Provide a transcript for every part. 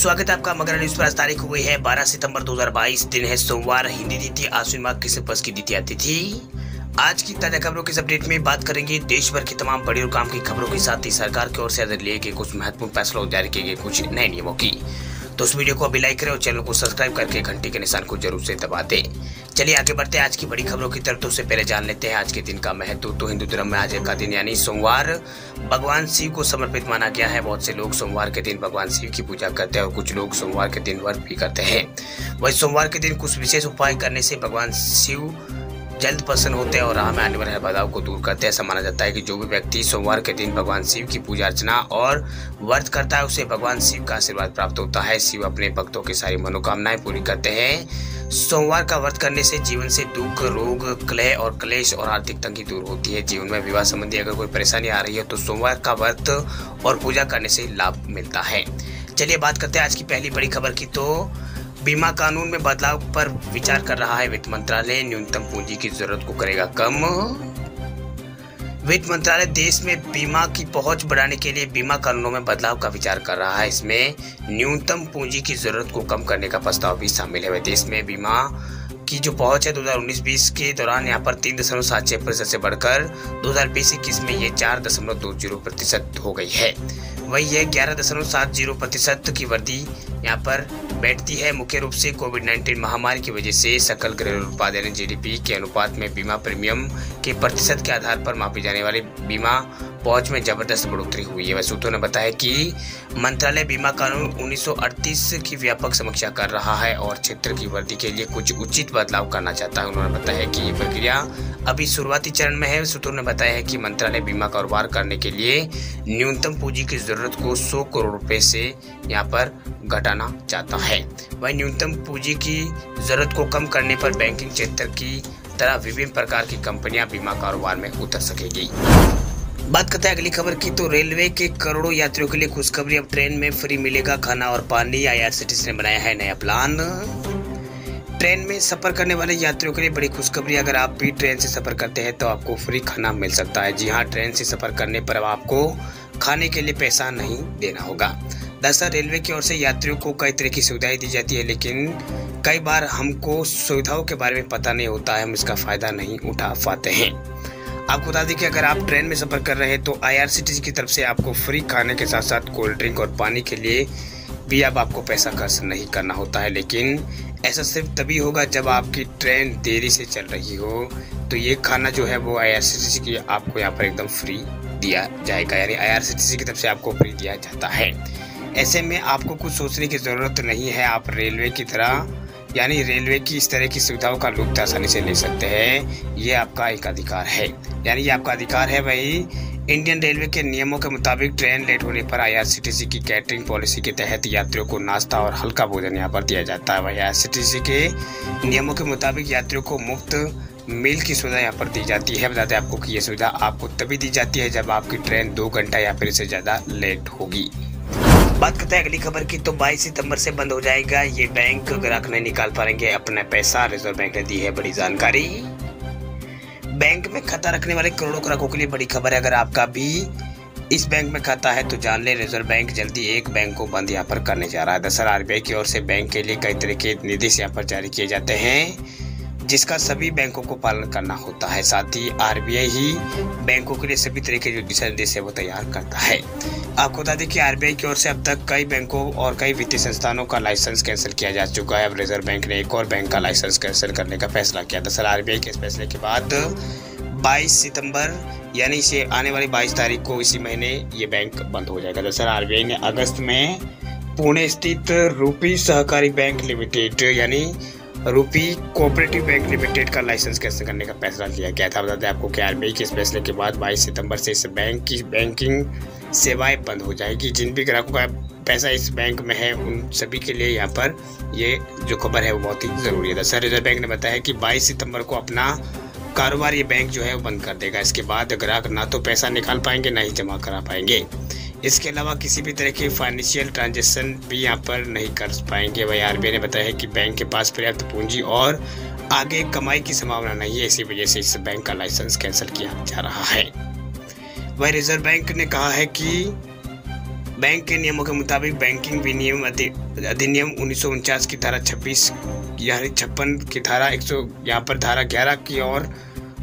स्वागत है आपका मगरा न्यूज पर। आज तारीख हुई है 12 सितंबर 2022। दिन है सोमवार, हिंदी तिथि आश्विन माह कृष्ण पक्ष की द्वितीया तिथि। आज की ताजा खबरों के इस अपडेट में बात करेंगे देश भर की तमाम बड़ी और काम की खबरों के साथ ही सरकार की ओर से लिए गए कुछ महत्वपूर्ण फैसलों, जारी किए गए कुछ नए नियमों की। तो उस वीडियो को अभी लाइक करें और चैनल को सब्सक्राइब करके घंटी के निशान को जरूर से दबा दें। चलिए आगे बढ़ते हैं आज की बड़ी खबरों की तरफ। तो उससे पहले जान लेते हैं आज के दिन का महत्व। तो हिंदू धर्म में आज का दिन यानी सोमवार भगवान शिव को समर्पित माना गया है। बहुत से लोग सोमवार के दिन भगवान शिव की पूजा करते हैं और कुछ लोग सोमवार के दिन व्रत भी करते हैं। वही सोमवार के दिन कुछ विशेष उपाय करने से भगवान शिव जल्द प्रसन्न होते हैं और राह में आने वाले बाधाओं को दूर करते हैं। ऐसा माना जाता है कि जो भी व्यक्ति सोमवार के दिन भगवान शिव की पूजा अर्चना और व्रत करता है उसे भगवान शिव का आशीर्वाद प्राप्त होता है। शिव अपने भक्तों की सारी मनोकामनाएं पूरी करते हैं। सोमवार का व्रत करने से जीवन से दुख, रोग, कलह और क्लेश और आर्थिक तंगी दूर होती है। जीवन में विवाह संबंधी अगर कोई परेशानी आ रही है तो सोमवार का व्रत और पूजा करने से लाभ मिलता है। चलिए बात करते हैं आज की पहली बड़ी खबर की। तो बीमा कानून में बदलाव पर विचार कर रहा है वित्त मंत्रालय। न्यूनतम पूंजी की जरूरत को करेगा कम। वित्त मंत्रालय देश में बीमा की पहुंच बढ़ाने के लिए बीमा कानूनों में बदलाव का विचार कर रहा है। इसमें न्यूनतम पूंजी की जरूरत को कम करने का प्रस्ताव भी शामिल है। देश में बीमा की जो पहुंच है 2019-20 के दौरान यहाँ पर 3.76% से बढ़कर 2020-21 में ये 4.20% हो गई है। वही यह 11.70% की वृद्धि यहाँ पर बैठती है। मुख्य रूप से कोविड-19 महामारी की वजह से सकल घरेलू उत्पाद यानी जीडीपी के अनुपात में बीमा प्रीमियम के प्रतिशत के आधार पर मापी जाने वाली बीमा पहुंच में जबरदस्त बढ़ोतरी हुई है। वह सूत्रों ने बताया कि मंत्रालय बीमा कानून 1938 की व्यापक समीक्षा कर रहा है और क्षेत्र की वृद्धि के लिए कुछ उचित बदलाव करना चाहता है। उन्होंने बताया कि ये प्रक्रिया अभी शुरुआती चरण में है। सूत्रों ने बताया है कि मंत्रालय बीमा कारोबार करने के लिए न्यूनतम पूंजी की जरूरत को 100 करोड़ रुपए से यहाँ पर घटाना चाहता है। वही न्यूनतम पूंजी की जरूरत को कम करने पर बैंकिंग क्षेत्र की तरह विभिन्न प्रकार की कंपनियां बीमा कारोबार में उतर सकेगी। बात करते हैं अगली खबर की। तो रेलवे के करोड़ों यात्रियों के लिए खुशखबरी, अब ट्रेन में फ्री मिलेगा खाना और पानी। आईआरसीटीसी ने बनाया है नया प्लान। ट्रेन में सफर करने वाले यात्रियों के लिए बड़ी खुशखबरी। अगर आप भी ट्रेन से सफर करते हैं तो आपको फ्री खाना मिल सकता है। जी हाँ, ट्रेन से सफर करने पर अब आपको खाने के लिए पैसा नहीं देना होगा। दरअसल रेलवे की ओर से यात्रियों को कई तरह की सुविधाएं दी जाती है, लेकिन कई बार हमको सुविधाओं के बारे में पता नहीं होता है, हम इसका फायदा नहीं उठा पाते हैं। आपको बता दें कि अगर आप ट्रेन में सफर कर रहे हैं तो आईआरसीटीसी की तरफ से आपको फ्री खाने के साथ साथ कोल्ड ड्रिंक और पानी के लिए भी अब आपको पैसा खर्च नहीं करना होता है। लेकिन ऐसा सिर्फ तभी होगा जब आपकी ट्रेन देरी से चल रही हो, तो ये खाना जो है वो आईआरसीटीसी की आपको यहाँ पर एकदम फ्री दिया जाएगा, यानी आईआरसीटीसी की तरफ से आपको फ्री दिया जाता है। ऐसे में आपको कुछ सोचने की जरूरत नहीं है। आप रेलवे की तरह यानी रेलवे की इस तरह की सुविधाओं का लुत्फ आसानी से ले सकते हैं। ये आपका एक अधिकार है, यानी ये आपका अधिकार है। वही इंडियन रेलवे के नियमों के मुताबिक ट्रेन लेट होने पर आईआरसीटीसी की कैटरिंग पॉलिसी के तहत यात्रियों को नाश्ता और हल्का भोजन यहाँ पर दिया जाता है। वही आईआरसीटीसी के नियमों के मुताबिक यात्रियों को मुफ्त मील की सुविधा यहाँ पर दी जाती है। बताते हैं आपको कि ये सुविधा आपको तभी दी जाती है जब आपकी ट्रेन 2 घंटा या फिर इससे ज़्यादा लेट होगी। बात करते हैं अगली खबर की। तो 22 सितंबर से बंद हो जाएगा ये बैंक, ग्राहक नहीं निकाल पाएंगे अपना पैसा। रिजर्व बैंक ने दी है बड़ी जानकारी। बैंक में खाता रखने वाले करोड़ों ग्राहकों के लिए बड़ी खबर है। अगर आपका भी इस बैंक में खाता है तो जान ले, रिजर्व बैंक जल्दी एक बैंक को बंद यहाँ पर करने जा रहा है। दरअसल आरबीआई की ओर से बैंक के लिए कई तरह के निर्देश यहाँ पर जारी किए जाते हैं, जिसका सभी बैंकों को पालन करना होता है। साथ ही आरबीआई ही बैंकों के लिए सभी तरह के जो दिशा निर्देश है वो तैयार करता है। आपको बता दें कि आरबीआई की ओर से अब तक कई बैंकों और कई वित्तीय संस्थानों का लाइसेंस कैंसिल किया जा चुका है। अब रिजर्व बैंक ने एक और बैंक का लाइसेंस कैंसिल करने का फैसला किया। दरअसल आरबीआई के इस फैसले के बाद 22 सितंबर यानी से आने वाली 22 तारीख को इसी महीने ये बैंक बंद हो जाएगा। दरअसल आरबीआई ने अगस्त में पुणे स्थित रूपी सहकारी बैंक लिमिटेड यानी रूपी कोऑपरेटिव बैंक लिमिटेड का लाइसेंस कैंसिल करने का फैसला लिया गया था। बताते हैं आपको कि आरबीआई के इस फैसले के बाद 22 सितंबर से इस बैंक की बैंकिंग सेवाएं बंद हो जाएगी। जिन भी ग्राहकों का पैसा इस बैंक में है उन सभी के लिए यहाँ पर ये जो खबर है वो बहुत ही ज़रूरी है। दरअसल रिजर्व बैंक ने बताया कि 22 सितंबर को अपना कारोबार ये बैंक जो है वो बंद कर देगा। इसके बाद ग्राहक ना तो पैसा निकाल पाएंगे ना ही जमा करा पाएंगे। इसके अलावा किसी भी तरह की फाइनेंशियल ट्रांजैक्शन भी यहाँ पर नहीं कर पाएंगे। वही आरबीआई ने बताया है कि बैंक के पास पर्याप्त पूंजी और आगे कमाई की संभावना नहीं है, इसी वजह से इस बैंक का लाइसेंस कैंसिल किया जा रहा है। वही रिजर्व बैंक ने कहा है कि बैंक के नियमों के मुताबिक बैंकिंग विनियम अधिनियम 1949 की धारा 26 यानी 56 की धारा 100 यहाँ पर धारा 11 की और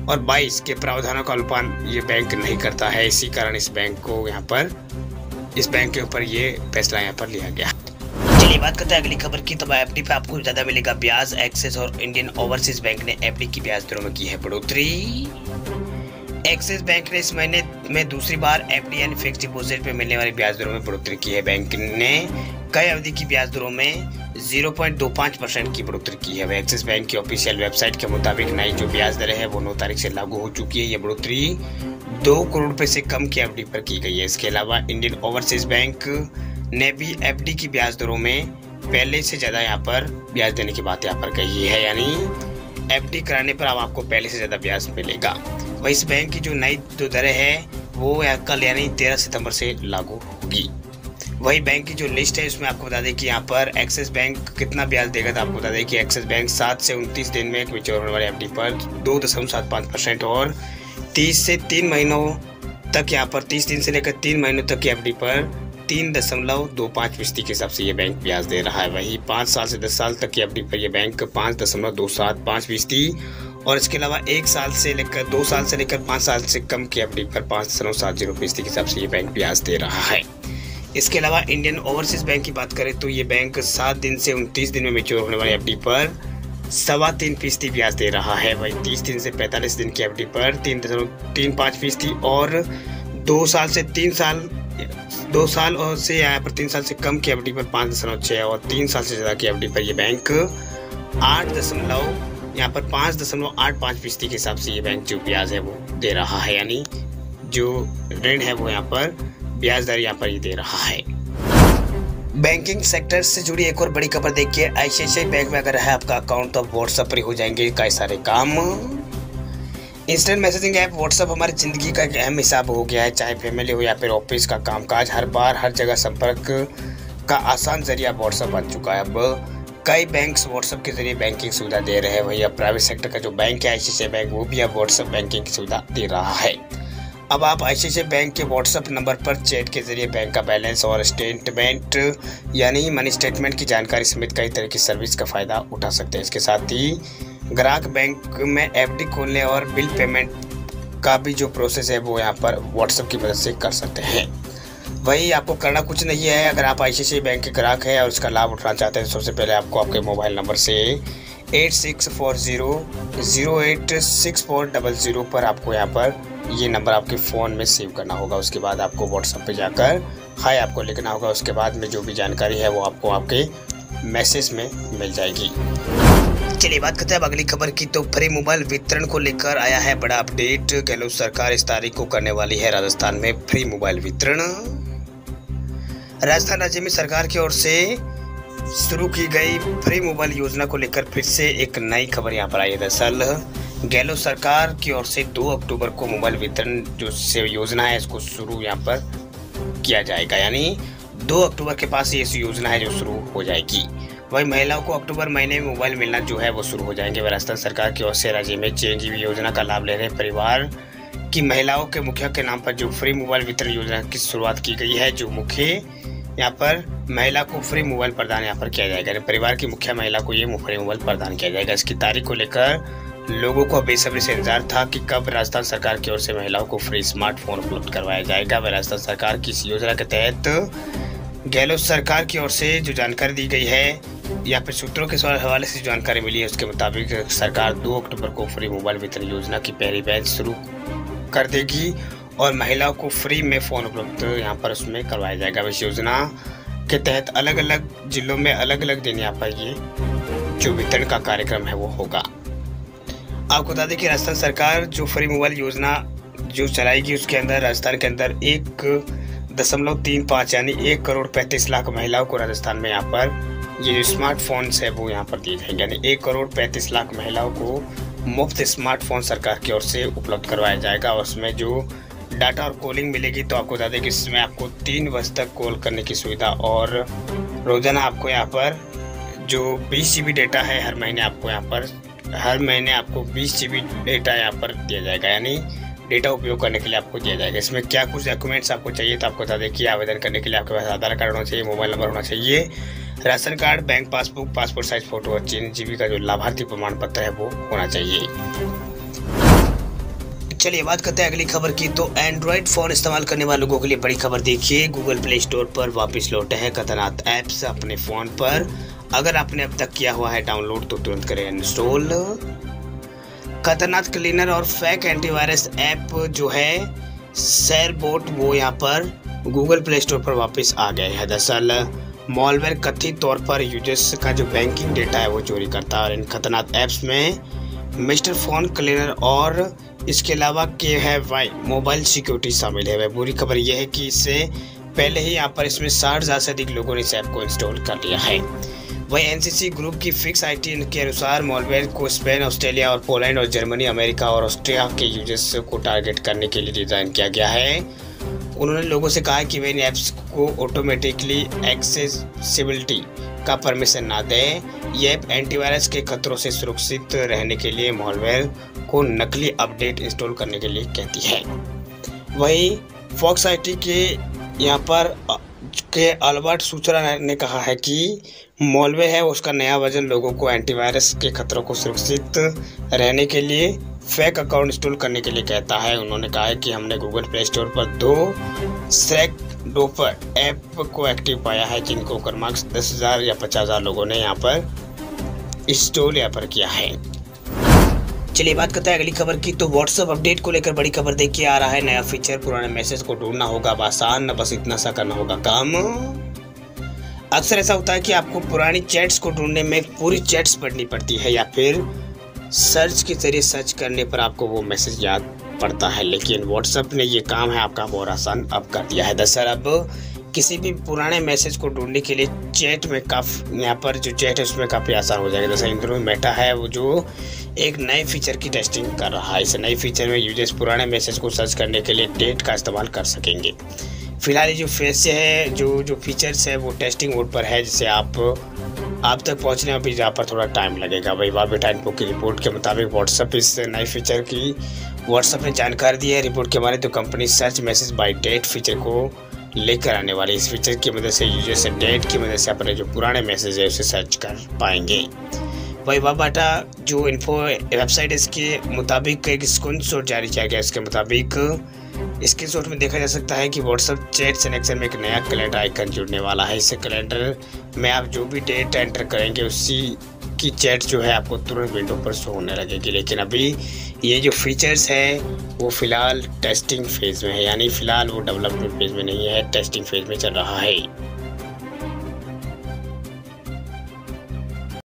22 के प्रावधानों का अनुपालन ये बैंक नहीं करता है। इसी कारण इस बैंक के ऊपर ये फैसला यहाँ पर लिया गया। चलिए बात करते हैं अगली खबर की। तो एफडी पे आपको ज्यादा मिलेगा ब्याज। एक्सिस और इंडियन ओवरसीज बैंक ने एफडी की ब्याज दरों में की है बढ़ोतरी। एक्सिस बैंक ने इस महीने में दूसरी बार एफडी यानी फिक्स डिपॉजिट पे मिलने वाली ब्याज दरों में बढ़ोतरी की है। बैंक ने कई अवधि की ब्याज दरों में 0.25% की बढ़ोतरी की है। एक्सिस बैंक की ऑफिशियल वेबसाइट के मुताबिक नई जो ब्याज दरें है वो 9 तारीख से लागू हो चुकी है। ये बढ़ोतरी 2 करोड़ रुपए से कम की एफडी पर की गई है। इसके अलावा इंडियन ओवरसीज बैंक ने भी एफडी की ब्याज दरों में पहले से ज्यादा यहाँ पर ब्याज देने की बात यहाँ पर कही है, यानी एफडी कराने पर अब आपको पहले से ज्यादा ब्याज मिलेगा। वही इस बैंक की जो नई जो दरें है वो कल यानी 13 सितंबर से लागू होगी। वही बैंक की जो लिस्ट है उसमें आपको बता दें कि यहाँ पर एक्सिस बैंक कितना ब्याज देगा। तो आपको बता दें कि एक्सिस बैंक 7 से 29 दिन में मैच्योर होने वाले एफडी पर 2.75% और 30 से 3 महीनों तक यहाँ पर 30 दिन से लेकर 3 महीनों तक की एफडी पर 3.25% के हिसाब से ये बैंक ब्याज दे रहा है। वही 5 साल से 10 साल तक की एफडी पर ये बैंक 5.275% और इसके अलावा 1 साल से लेकर 2 साल से लेकर 5 साल से कम की एफडी पर 5.70% के हिसाब से ये बैंक ब्याज दे रहा है। इसके अलावा इंडियन ओवरसीज बैंक की बात करें तो ये बैंक 7 दिन से 29 दिन में मैच्योर होने वाली एफडी पर 3.25% ब्याज दे रहा है। वही 30 दिन से 45 दिन की एफडी पर 3.35% और 2 साल और से यहाँ पर 3 साल से कम की एफडी पर 5.6 और 3 साल से ज़्यादा की एफडी पर ये बैंक 5.85% के हिसाब से ये बैंक जो ब्याज है वो दे रहा है, यानी जो ऋण है वो यहाँ पर ब्याज दर यहाँ पर ये दे रहा है। बैंकिंग सेक्टर से जुड़ी एक और बड़ी खबर देखिए। आईसीआईसीआई बैंक में अगर है आपका अकाउंट तो आप व्हाट्सएप पर हो जाएंगे कई सारे काम। इंस्टेंट मैसेजिंग ऐप व्हाट्सएप हमारी ज़िंदगी का एक अहम हिस्सा हो गया है। चाहे फैमिली हो या फिर ऑफिस का कामकाज, हर बार हर जगह संपर्क का आसान जरिया व्हाट्सएप बन चुका है। अब कई बैंक्स व्हाट्सएप के जरिए बैंकिंग सुविधा दे रहे हैं। वही अब प्राइवेट सेक्टर का जो बैंक है आईसीआईसीआई बैंक वो भी अब व्हाट्सएप बैंकिंग की सुविधा दे रहा है। अब आप आईसीआईसीआई बैंक के व्हाट्सएप नंबर पर चैट के जरिए बैंक का बैलेंस और स्टेटमेंट यानी मनी स्टेटमेंट की जानकारी समेत कई तरह की सर्विस का फ़ायदा उठा सकते हैं। इसके साथ ही ग्राहक बैंक में एफडी खोलने और बिल पेमेंट का भी जो प्रोसेस है वो यहाँ पर व्हाट्सएप की मदद से कर सकते हैं। वही आपको करना कुछ नहीं है। अगर आप आईसीआईसीआई बैंक के ग्राहक हैं और इसका लाभ उठाना चाहते हैं तो सबसे पहले आपको आपके मोबाइल नंबर से 8640086400 पर आपको यहाँ पर ये नंबर आपके फ़ोन में सेव करना होगा। उसके बाद आपको व्हाट्सएप पे जाकर हाय आपको लिखना होगा। उसके बाद में जो भी जानकारी है वो आपको आपके मैसेज में मिल जाएगी। चलिए बात करते हैं अब अगली खबर की। तो फ्री मोबाइल वितरण को लेकर आया है बड़ा अपडेट। गहलोत सरकार इस तारीख को करने वाली है राजस्थान में फ्री मोबाइल वितरण। राजस्थान राज्य में सरकार की ओर से शुरू की गई फ्री मोबाइल योजना को लेकर फिर से एक नई खबर यहाँ पर आई है। दरअसल गहलोत सरकार की ओर से 2 अक्टूबर को मोबाइल वितरण जो से योजना है इसको शुरू यहाँ पर किया जाएगा, यानी 2 अक्टूबर के पास ये योजना है जो शुरू हो जाएगी। वही महिलाओं को अक्टूबर महीने में मोबाइल मिलना जो है वो शुरू हो जाएंगे। राजस्थान सरकार की ओर से राज्य में चिरंजीवी योजना का लाभ ले रहे परिवार की महिलाओं के मुखिया के नाम पर जो फ्री मोबाइल वितरण योजना की शुरुआत की गई है। जो मुखिया यहाँ पर महिला को फ्री मोबाइल प्रदान यहाँ पर किया जाएगा। परिवार की मुखिया महिला को ये फ्री मोबाइल प्रदान किया जाएगा। इसकी तारीख को लेकर लोगों को बेसब्री से इंतजार था कि कब राजस्थान सरकार की ओर से महिलाओं को फ्री स्मार्टफोन उपलब्ध करवाया जाएगा। राजस्थान सरकार की इस योजना के तहत गहलोत सरकार की ओर से जो जानकारी दी गई है या फिर सूत्रों के हवाले से जानकारी मिली है उसके मुताबिक सरकार 2 अक्टूबर को फ्री मोबाइल वितरण योजना की पहली बैच शुरू कर देगी और महिलाओं को फ्री में फ़ोन उपलब्ध यहाँ पर उसमें करवाया जाएगा। इस योजना के तहत अलग अलग जिलों में अलग अलग दिन यहाँ पर ये जो वितरण का कार्यक्रम है वो होगा। आपको बता दें कि राजस्थान सरकार जो फ्री मोबाइल योजना जो चलाएगी उसके अंदर राजस्थान के अंदर 1.35 यानी 1,35,00,000 महिलाओं को राजस्थान में यहाँ पर ये जो स्मार्टफोन्स है वो यहाँ पर दिए जाएंगे, यानी 1,35,00,000 महिलाओं को मुफ्त स्मार्टफोन सरकार की ओर से उपलब्ध करवाया जाएगा। और उसमें जो डाटा और कॉलिंग मिलेगी तो आपको बता दें कि इसमें आपको 3 बजे तक कॉल करने की सुविधा और रोज़ाना आपको यहाँ पर जो 20 GB डेटा है हर महीने आपको 20 GB डेटा यहाँ पर दिया जाएगा, यानी डेटा उपयोग करने के लिए आपको दिया जाएगा। इसमें क्या कुछ डॉक्यूमेंट्स आपको चाहिए तो आपको बता दें कि आवेदन करने के लिए आपके पास आधार कार्ड होना चाहिए, मोबाइल नंबर होना चाहिए, ration card, bank passbook, passport size photo और 3 GB का जो लाभार्थी प्रमाण पत्र है वो होना चाहिए। चलिए बात करते हैं अगली खबर की। तो एंड्रॉयड फ़ोन इस्तेमाल करने वाले लोगों के लिए बड़ी खबर। देखिए, गूगल प्ले स्टोर पर वापस लौटे हैं खतरनाक ऐप्स अपने फ़ोन पर। अगर आपने अब तक किया हुआ है डाउनलोड तो तुरंत करें इंस्टॉल। खतरनाक क्लीनर और फेक एंटीवायरस ऐप जो है शेयरबॉट वो यहाँ पर गूगल प्ले स्टोर पर वापस आ गए हैं। दरअसल मॉलवेयर कथित तौर पर यूजर्स का जो बैंकिंग डेटा है वो चोरी करता है और इन खतरनाक ऐप्स में मिस्टर फोन क्लीनर और इसके अलावा KYY मोबाइल सिक्योरिटी शामिल है। वह बुरी खबर यह है कि इससे पहले ही यहाँ पर इसमें 60,000 से अधिक लोगों ने इस ऐप को इंस्टॉल कर लिया है। वही NCC ग्रुप की फिक्स IT के अनुसार मॉलवेयर को स्पेन, ऑस्ट्रेलिया और पोलैंड और जर्मनी, अमेरिका और ऑस्ट्रिया के यूजर्स को टारगेट करने के लिए डिज़ाइन किया गया है। उन्होंने लोगों से कहा कि वे इन ऐप्स को ऑटोमेटिकली एक्सेसिबिलिटी का परमिशन ना दें। ये ऐप एंटीवायरस के खतरों से सुरक्षित रहने के लिए मॉलवेयर को नकली अपडेट इंस्टॉल करने के लिए कहती है। वहीं फॉक्स IT के यहाँ पर के अल्बर्ट सूचना ने कहा है कि मॉलवेयर है उसका नया वर्जन लोगों को एंटीवायरस के खतरों को सुरक्षित रहने के लिए फेक अकाउंट इंस्टॉल करने के लिए कहता है। उन्होंने कहा है कि हमने गूगल प्ले स्टोर पर 2 स्क्रैकडोपर ऐप को एक्टिव पाया है जिनको क्रमांक 10,000 या 50,000 लोगों ने यहाँ पर इंस्टॉल यहाँ पर किया है। चलिए बात करते हैं अगली खबर की। तो व्हाट्सएप अपडेट को लेकर बड़ी खबर देखिए आ रहा है नया फीचर। पुराने मैसेज को ढूंढना होगा अब आसान, न बस इतना सा करना होगा काम। अक्सर ऐसा होता है कि आपको पुरानी चैट्स को ढूंढने में पूरी चैट्स पढ़नी पड़ती है या फिर सर्च के जरिए सर्च करने पर आपको वो मैसेज याद पड़ता है, लेकिन व्हाट्सएप ने ये काम है आपका बहुत आसान अब कर दिया है। दरअसल अब किसी भी पुराने मैसेज को ढूंढने के लिए चैट में काफ़ी यहाँ पर जो चैट है उसमें काफ़ी आसान हो जाएगा। जैसे इन दिनों मेटा है वो जो एक नए फीचर की टेस्टिंग कर रहा है। इस नए फीचर में यूजर्स पुराने मैसेज को सर्च करने के लिए डेट का इस्तेमाल कर सकेंगे। फिलहाल ये जो फेस है जो फीचर्स है वो टेस्टिंग मोड पर है, जिससे आप तक पहुंचने में भी यहाँ पर थोड़ा टाइम लगेगा। वही वाबेटा इन्फो की रिपोर्ट के मुताबिक व्हाट्सएप इस नए फीचर की व्हाट्सएप ने जानकारी दी है। रिपोर्ट के माने तो company search message by date feature को लेकर आने वाली इस फीचर की मदद से यूजर से डेट की मदद से अपने जो पुराने मैसेज है उसे सर्च कर पाएंगे। वही वाबेटा जो इन्फो वेबसाइट इसके मुताबिक एक स्क्रीनशॉट जारी किया गया। इसके मुताबिक स्क्रीनशॉट में देखा जा सकता है कि व्हाट्सएप चैट सेक्शन में एक नया कैलेंडर आइकन जुड़ने वाला है। इस कैलेंडर में आप जो भी डेट एंटर करेंगे उसी की चैट जो है आपको तुरंत विंडो पर शो होने लगेगी। लेकिन अभी ये जो फीचर्स है वो फ़िलहाल टेस्टिंग फेज़ में है, यानी फ़िलहाल वो डेवलपमेंट फेज़ में नहीं है, टेस्टिंग फेज़ में चल रहा है।